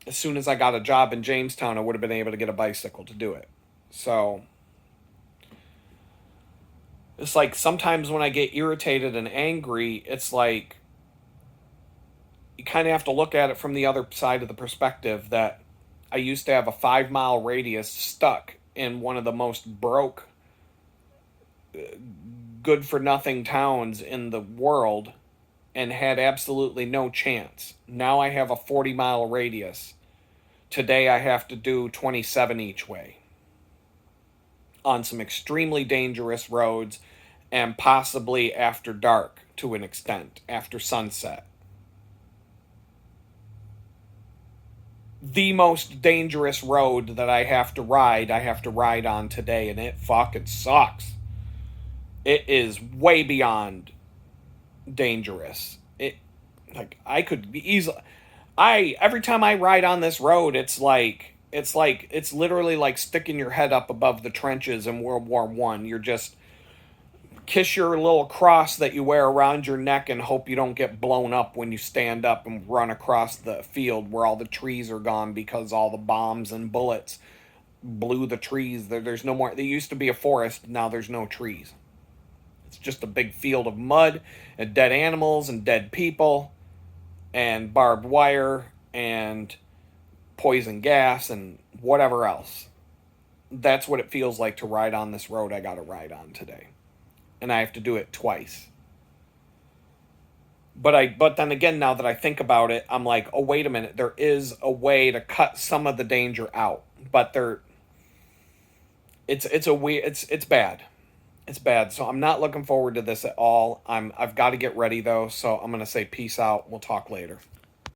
As soon as I got a job in Jamestown, I would have been able to get a bicycle to do it. So it's like sometimes when I get irritated and angry, it's like you kind of have to look at it from the other side of the perspective that I used to have a 5-mile radius stuck in one of the most broke, good for nothing towns in the world and had absolutely no chance. Now I have a 40-mile radius. Today I have to do 27 each way on some extremely dangerous roads and possibly after dark to an extent, after sunset. The most dangerous road that I have to ride on today, and it fucking sucks. It is way beyond dangerous. It, like, I could be easily, every time I ride on this road, it's literally like sticking your head up above the trenches in World War I. You're just kiss your little cross that you wear around your neck and hope you don't get blown up when you stand up and run across the field where all the trees are gone because all the bombs and bullets blew the trees. There's no more. There used to be a forest. Now there's no trees. It's just a big field of mud and dead animals and dead people and barbed wire and poison gas and whatever else. That's what it feels like to ride on this road I got to ride on today. And I have to do it twice. But then again, now that I think about it, I'm like, oh, wait a minute. There is a way to cut some of the danger out. But it's bad. It's bad. So I'm not looking forward to this at all. I've got to get ready though. So I'm going to say peace out. We'll talk later.